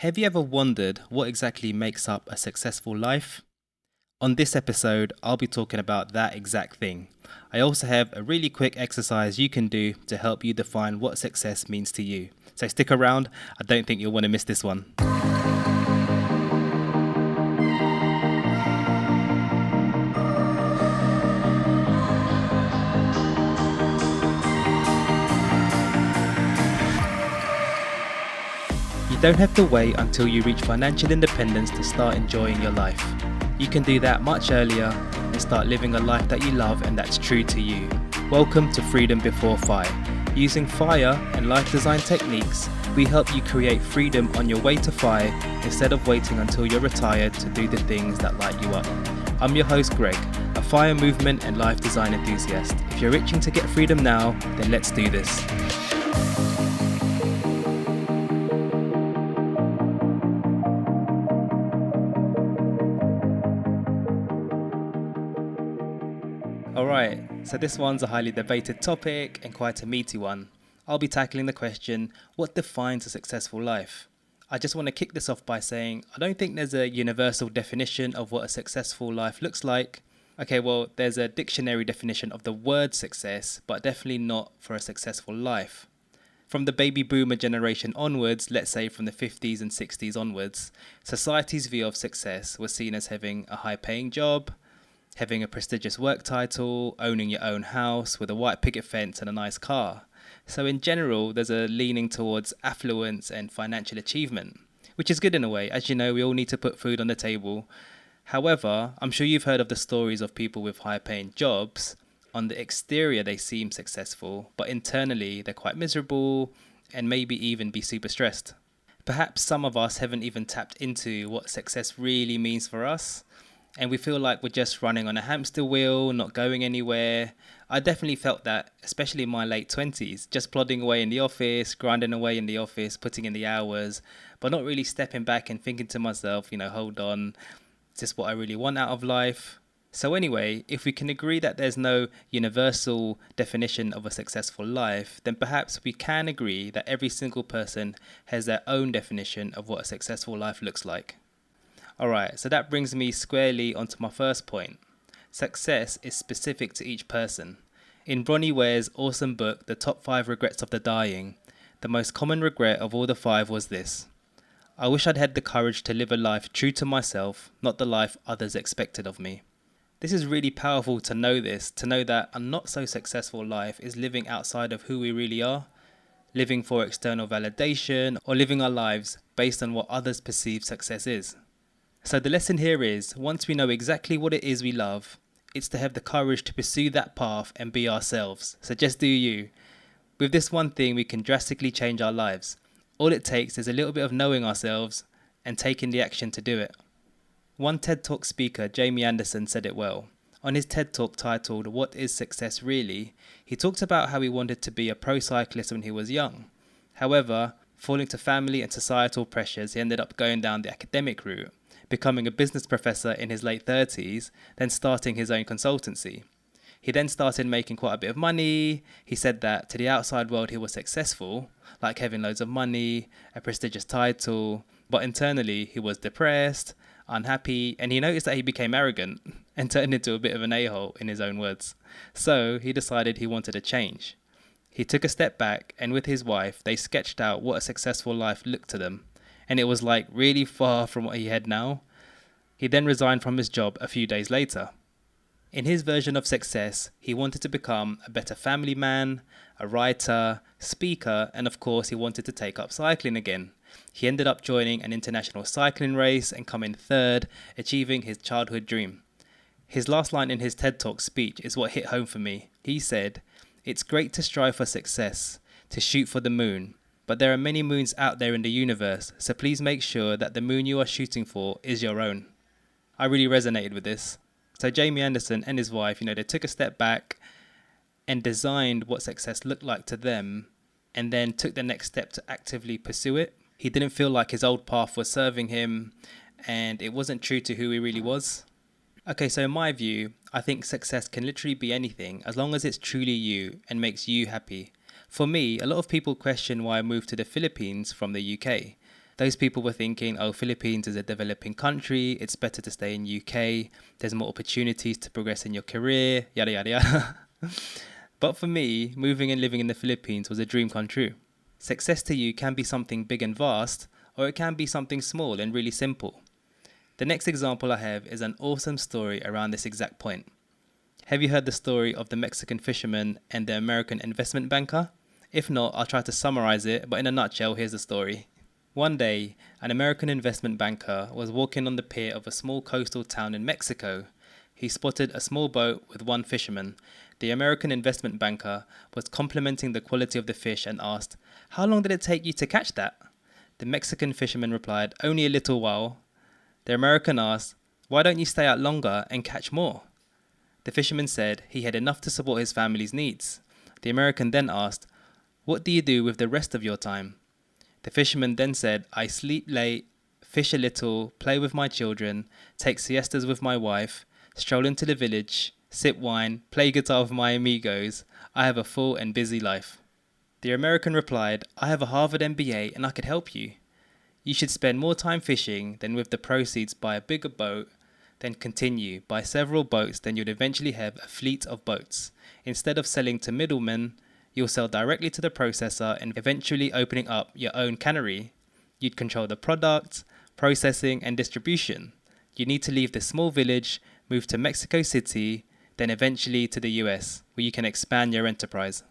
Have you ever wondered what exactly makes up a successful life? On this episode, I'll be talking about that exact thing. I also have a really quick exercise you can do to help you define what success means to you. So stick around, I don't think you'll want to miss this one. You don't have to wait until you reach financial independence to start enjoying your life. You can do that much earlier and start living a life that you love and that's true to you. Welcome to Freedom Before FIRE. Using FIRE and life design techniques, we help you create freedom on your way to FIRE instead of waiting until you're retired to do the things that light you up. I'm your host Greg, a FIRE movement and life design enthusiast. If you're itching to get freedom now, then let's do this. Alright, so this one's a highly debated topic and quite a meaty one. I'll be tackling the question, what defines a successful life? I just want to kick this off by saying, I don't think there's a universal definition of what a successful life looks like. Okay, well, there's a dictionary definition of the word success, but definitely not for a successful life. From the baby boomer generation onwards, let's say from the 50s and 60s onwards, society's view of success was seen as having a high-paying job, having a prestigious work title, owning your own house with a white picket fence and a nice car. So in general, there's a leaning towards affluence and financial achievement, which is good in a way. As you know, we all need to put food on the table. However, I'm sure you've heard of the stories of people with high-paying jobs. On the exterior, they seem successful, but internally, they're quite miserable and maybe even be super stressed. Perhaps some of us haven't even tapped into what success really means for us, and we feel like we're just running on a hamster wheel, not going anywhere. I definitely felt that, especially in my late 20s, just plodding away in the office, grinding away in the office, putting in the hours, but not really stepping back and thinking to myself, hold on, is this what I really want out of life? So anyway, if we can agree that there's no universal definition of a successful life, then perhaps we can agree that every single person has their own definition of what a successful life looks like. Alright, so that brings me squarely onto my first point. Success is specific to each person. In Bronnie Ware's awesome book, The Top 5 Regrets of the Dying, the most common regret of all the 5 was this: I wish I'd had the courage to live a life true to myself, not the life others expected of me. This is really powerful to know this, to know that a not so successful life is living outside of who we really are, living for external validation, or living our lives based on what others perceive success is. So the lesson here is, once we know exactly what it is we love, it's to have the courage to pursue that path and be ourselves. So just do you. With this one thing, we can drastically change our lives. All it takes is a little bit of knowing ourselves and taking the action to do it. One TED Talk speaker, Jamie Anderson, said it well. On his TED Talk titled, What is Success Really?, he talked about how he wanted to be a pro cyclist when he was young. However, falling to family and societal pressures, he ended up going down the academic route, becoming a business professor in his late 30s, then starting his own consultancy. He then started making quite a bit of money. He said that to the outside world he was successful, like having loads of money, a prestigious title, but internally he was depressed, unhappy, and he noticed that he became arrogant and turned into a bit of an a-hole, in his own words. So he decided he wanted a change. He took a step back, and with his wife, they sketched out what a successful life looked to them. And it was like really far from what he had now. He then resigned from his job a few days later. In his version of success, he wanted to become a better family man, a writer, speaker, and of course he wanted to take up cycling again. He ended up joining an international cycling race and coming third, achieving his childhood dream. His last line in his TED Talk speech is what hit home for me. He said, "It's great to strive for success, to shoot for the moon. But there are many moons out there in the universe, so please make sure that the moon you are shooting for is your own." I really resonated with this. So Jamie Anderson and his wife, they took a step back and designed what success looked like to them, and then took the next step to actively pursue it. He didn't feel like his old path was serving him, and it wasn't true to who he really was. Okay, so in my view, I think success can literally be anything as long as it's truly you and makes you happy. For me, a lot of people question why I moved to the Philippines from the UK. Those people were thinking, oh, Philippines is a developing country, it's better to stay in UK, there's more opportunities to progress in your career, yada yada yada. But for me, moving and living in the Philippines was a dream come true. Success to you can be something big and vast, or it can be something small and really simple. The next example I have is an awesome story around this exact point. Have you heard the story of the Mexican fisherman and the American investment banker? If not, I'll try to summarize it, but in a nutshell, here's the story. One day, an American investment banker was walking on the pier of a small coastal town in Mexico. He spotted a small boat with one fisherman. The American investment banker was complimenting the quality of the fish and asked, "How long did it take you to catch that?" The Mexican fisherman replied, "Only a little while." The American asked, "Why don't you stay out longer and catch more?" The fisherman said he had enough to support his family's needs. The American then asked, "What do you do with the rest of your time?" The fisherman then said, "I sleep late, fish a little, play with my children, take siestas with my wife, stroll into the village, sip wine, play guitar with my amigos. I have a full and busy life." The American replied, "I have a Harvard MBA and I could help you. You should spend more time fishing, then with the proceeds buy a bigger boat, then continue, buy several boats, then you'd eventually have a fleet of boats. Instead of selling to middlemen, you'll sell directly to the processor and eventually opening up your own cannery. You'd control the product, processing and distribution. You need to leave this small village, move to Mexico City, then eventually to the US, where you can expand your enterprise."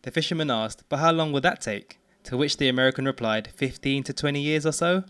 The fisherman asked, "But how long will that take?" To which the American replied, 15 to 20 years or so.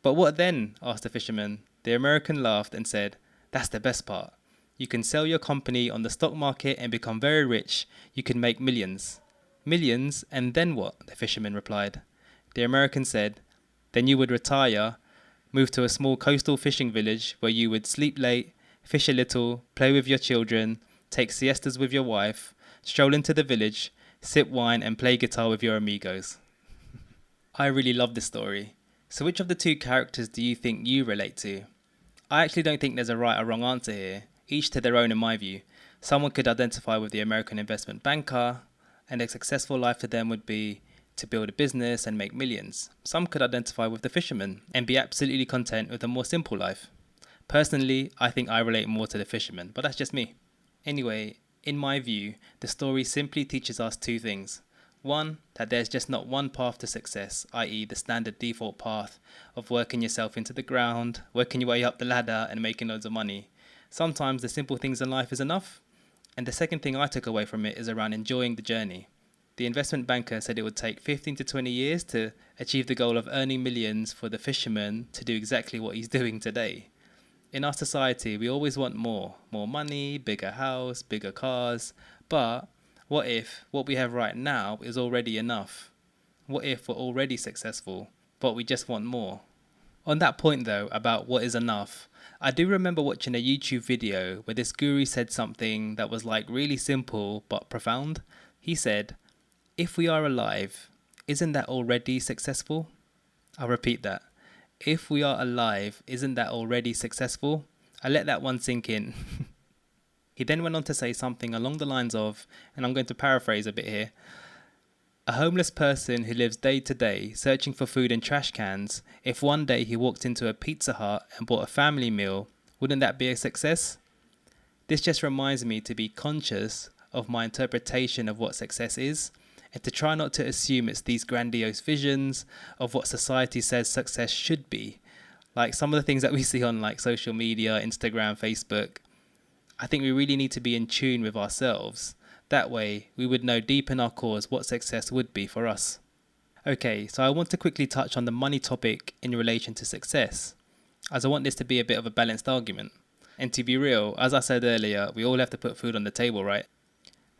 "But what then?" asked the fisherman. The American laughed and said, "That's the best part. You can sell your company on the stock market and become very rich. You can make millions." "Millions? And then what?" the fisherman replied. The American said, "Then you would retire, move to a small coastal fishing village where you would sleep late, fish a little, play with your children, take siestas with your wife, stroll into the village, sip wine and play guitar with your amigos." I really love this story. So which of the two characters do you think you relate to? I actually don't think there's a right or wrong answer here, each to their own in my view. Someone could identify with the American investment banker, and a successful life to them would be to build a business and make millions. Some could identify with the fisherman and be absolutely content with a more simple life. Personally, I think I relate more to the fisherman, but that's just me. Anyway, in my view, the story simply teaches us two things. One, that there's just not one path to success, i.e. the standard default path of working yourself into the ground, working your way up the ladder and making loads of money. Sometimes the simple things in life is enough. And the second thing I took away from it is around enjoying the journey. The investment banker said it would take 15 to 20 years to achieve the goal of earning millions for the fisherman to do exactly what he's doing today. In our society, we always want more money, bigger house, bigger cars, but what if what we have right now is already enough? What if we're already successful, but we just want more? On that point though, about what is enough, I do remember watching a YouTube video where this guru said something that was like really simple but profound. He said, "If we are alive, isn't that already successful?" I'll repeat that. If we are alive, isn't that already successful? I let that one sink in. He then went on to say something along the lines of, and I'm going to paraphrase a bit here, "A homeless person who lives day to day searching for food in trash cans, if one day he walked into a Pizza Hut and bought a family meal, wouldn't that be a success?" This just reminds me to be conscious of my interpretation of what success is, and to try not to assume it's these grandiose visions of what society says success should be. Like some of the things that we see on like social media, Instagram, Facebook. I think we really need to be in tune with ourselves. That way, we would know deep in our cores what success would be for us. Okay, so I want to quickly touch on the money topic in relation to success, as I want this to be a bit of a balanced argument. And to be real, as I said earlier, we all have to put food on the table, right?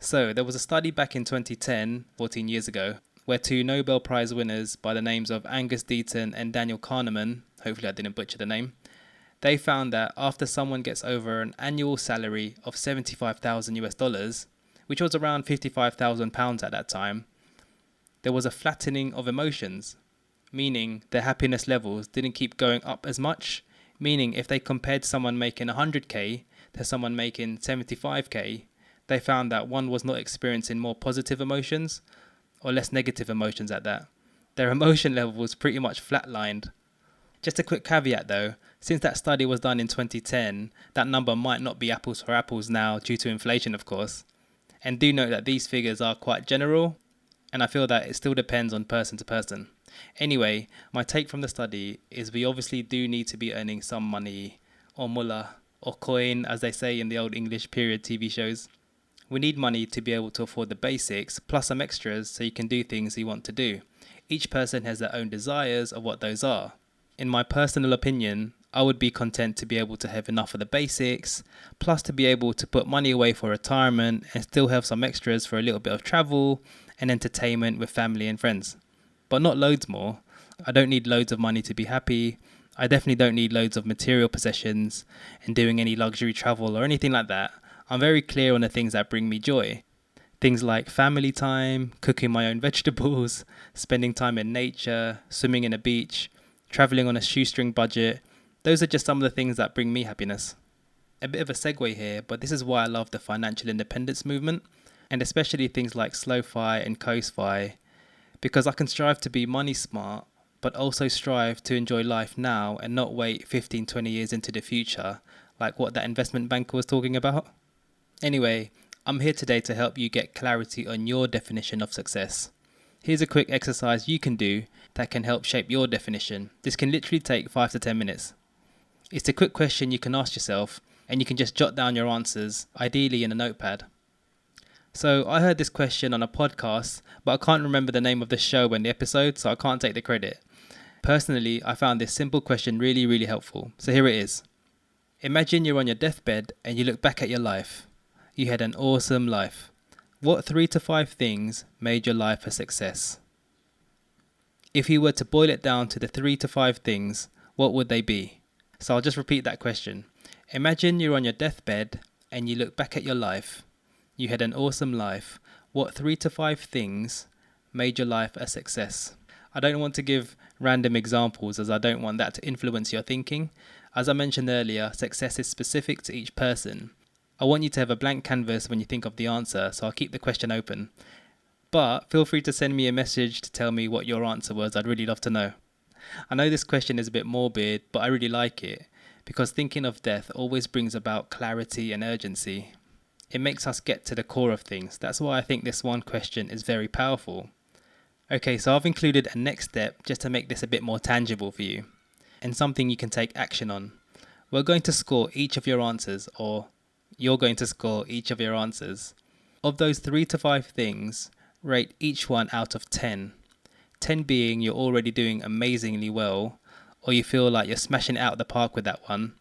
So there was a study back in 2010, 14 years ago, where two Nobel Prize winners by the names of Angus Deaton and Daniel Kahneman, hopefully I didn't butcher the name, they found that after someone gets over an annual salary of $75,000, which was around £55,000 at that time, there was a flattening of emotions, meaning their happiness levels didn't keep going up as much, meaning if they compared someone making 100k to someone making 75k, they found that one was not experiencing more positive emotions or less negative emotions at that. Their emotion levels pretty much flatlined. Just a quick caveat though, since that study was done in 2010, that number might not be apples for apples now due to inflation of course. And do note that these figures are quite general, and I feel that it still depends on person to person. Anyway, my take from the study is we obviously do need to be earning some money, or mullah, or coin as they say in the old English period TV shows. We need money to be able to afford the basics, plus some extras so you can do things you want to do. Each person has their own desires of what those are. In my personal opinion, I would be content to be able to have enough of the basics, plus to be able to put money away for retirement and still have some extras for a little bit of travel and entertainment with family and friends. But not loads more. I don't need loads of money to be happy. I definitely don't need loads of material possessions and doing any luxury travel or anything like that. I'm very clear on the things that bring me joy. Things like family time, cooking my own vegetables, spending time in nature, swimming in a beach, traveling on a shoestring budget. Those are just some of the things that bring me happiness. A bit of a segue here, but this is why I love the financial independence movement, and especially things like SlowFi and CoastFi, because I can strive to be money smart, but also strive to enjoy life now and not wait 15, 20 years into the future, like what that investment banker was talking about. Anyway, I'm here today to help you get clarity on your definition of success. Here's a quick exercise you can do that can help shape your definition. This can literally take 5 to 10 minutes. It's a quick question you can ask yourself, and you can just jot down your answers, ideally in a notepad. So I heard this question on a podcast, but I can't remember the name of the show and the episode, so I can't take the credit. Personally, I found this simple question really, really helpful. So here it is. Imagine you're on your deathbed and you look back at your life. You had an awesome life. What 3 to 5 things made your life a success? If you were to boil it down to the 3 to 5 things, what would they be? So I'll just repeat that question. Imagine you're on your deathbed and you look back at your life. You had an awesome life. What 3 to 5 things made your life a success? I don't want to give random examples as I don't want that to influence your thinking. As I mentioned earlier, success is specific to each person. I want you to have a blank canvas when you think of the answer, so I'll keep the question open. But feel free to send me a message to tell me what your answer was. I'd really love to know. I know this question is a bit morbid, but I really like it because thinking of death always brings about clarity and urgency. It makes us get to the core of things. That's why I think this one question is very powerful. Okay, so I've included a next step just to make this a bit more tangible for you and something you can take action on. We're going to score each of your answers, or you're going to score each of your answers. Of those 3 to 5 things, rate each one out of 10. 10 being you're already doing amazingly well, or you feel like you're smashing it out of the park with that one.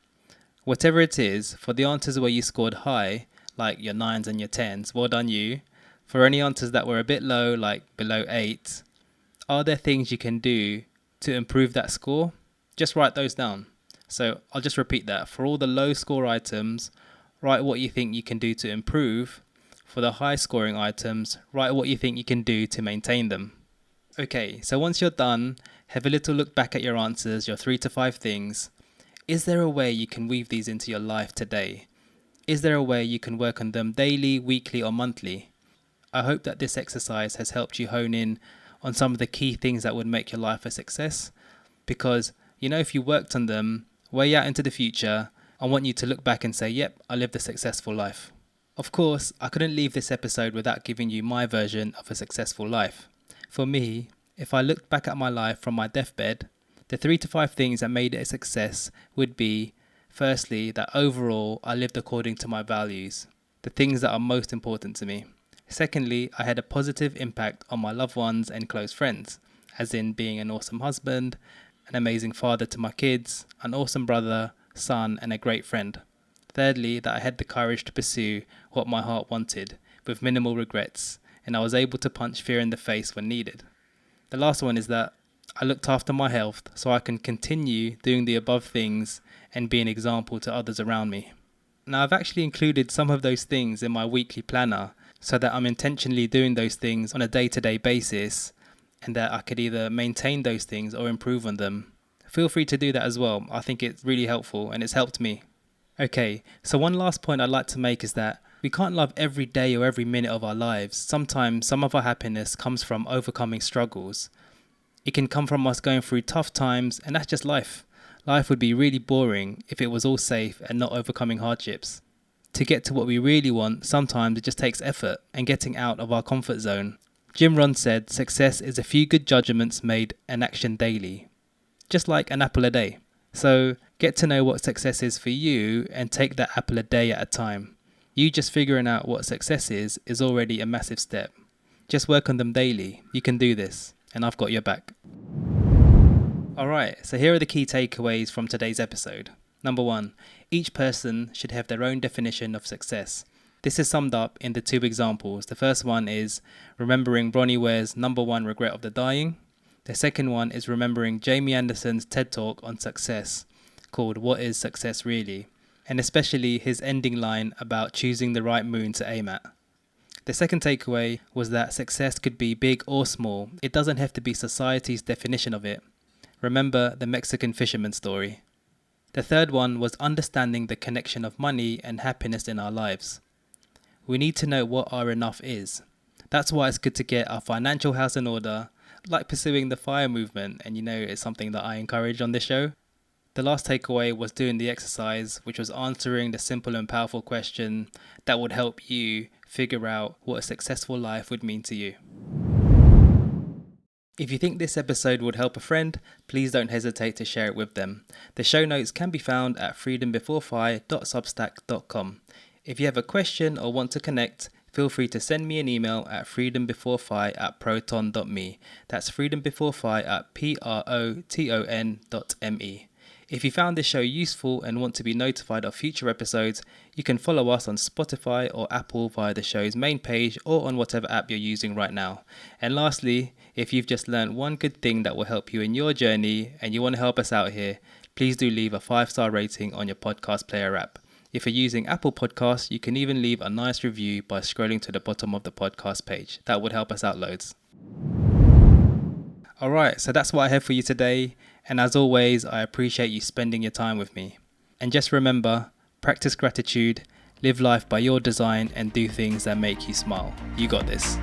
Whatever it is, for the answers where you scored high, like your 9s and your 10s, well done you. For any answers that were a bit low, like below 8, are there things you can do to improve that score? Just write those down. So I'll just repeat that. For all the low score items, write what you think you can do to improve. For the high scoring items, write what you think you can do to maintain them. Okay, so once you're done, have a little look back at your answers, your 3 to 5 things. Is there a way you can weave these into your life today? Is there a way you can work on them daily, weekly, or monthly? I hope that this exercise has helped you hone in on some of the key things that would make your life a success. Because, if you worked on them way out into the future, I want you to look back and say, yep, I lived a successful life. Of course, I couldn't leave this episode without giving you my version of a successful life. For me, if I looked back at my life from my deathbed, the 3 to 5 things that made it a success would be, firstly, that overall I lived according to my values, the things that are most important to me. Secondly, I had a positive impact on my loved ones and close friends, as in being an awesome husband, an amazing father to my kids, an awesome brother, son, and a great friend. Thirdly, that I had the courage to pursue what my heart wanted, with minimal regrets, and I was able to punch fear in the face when needed. The last one is that I looked after my health so I can continue doing the above things and be an example to others around me. Now, I've actually included some of those things in my weekly planner so that I'm intentionally doing those things on a day-to-day basis and that I could either maintain those things or improve on them. Feel free to do that as well. I think it's really helpful and it's helped me. Okay, so one last point I'd like to make is that we can't love every day or every minute of our lives. Sometimes some of our happiness comes from overcoming struggles. It can come from us going through tough times, and that's just life. Life would be really boring if it was all safe and not overcoming hardships. To get to what we really want, sometimes it just takes effort and getting out of our comfort zone. Jim Rohn said, success is a few good judgments made and action daily. Just like an apple a day. So get to know what success is for you and take that apple a day at a time. You just figuring out what success is already a massive step. Just work on them daily. You can do this, and I've got your back. Alright, so here are the key takeaways from today's episode. Number 1, each person should have their own definition of success. This is summed up in the 2 examples. The first one is remembering Bronnie Ware's number 1 regret of the dying. The second one is remembering Jamie Anderson's TED Talk on success called What is Success Really? And especially his ending line about choosing the right moon to aim at. The second takeaway was that success could be big or small. It doesn't have to be society's definition of it. Remember the Mexican fisherman story. The third one was understanding the connection of money and happiness in our lives. We need to know what our enough is. That's why it's good to get our financial house in order, like pursuing the FIRE movement, and it's something that I encourage on this show. The last takeaway was doing the exercise, which was answering the simple and powerful question that would help you figure out what a successful life would mean to you. If you think this episode would help a friend, please don't hesitate to share it with them. The show notes can be found at freedombeforefi.substack.com. If you have a question or want to connect, feel free to send me an email at freedombeforefi@proton.me. That's freedombeforefi@proton.me. If you found this show useful and want to be notified of future episodes, you can follow us on Spotify or Apple via the show's main page or on whatever app you're using right now. And lastly, if you've just learned one good thing that will help you in your journey and you want to help us out here, please do leave a 5-star rating on your podcast player app. If you're using Apple Podcasts, you can even leave a nice review by scrolling to the bottom of the podcast page. That would help us out loads. Alright, so that's what I have for you today. And as always, I appreciate you spending your time with me. And just remember, practice gratitude, live life by your design, and do things that make you smile. You got this.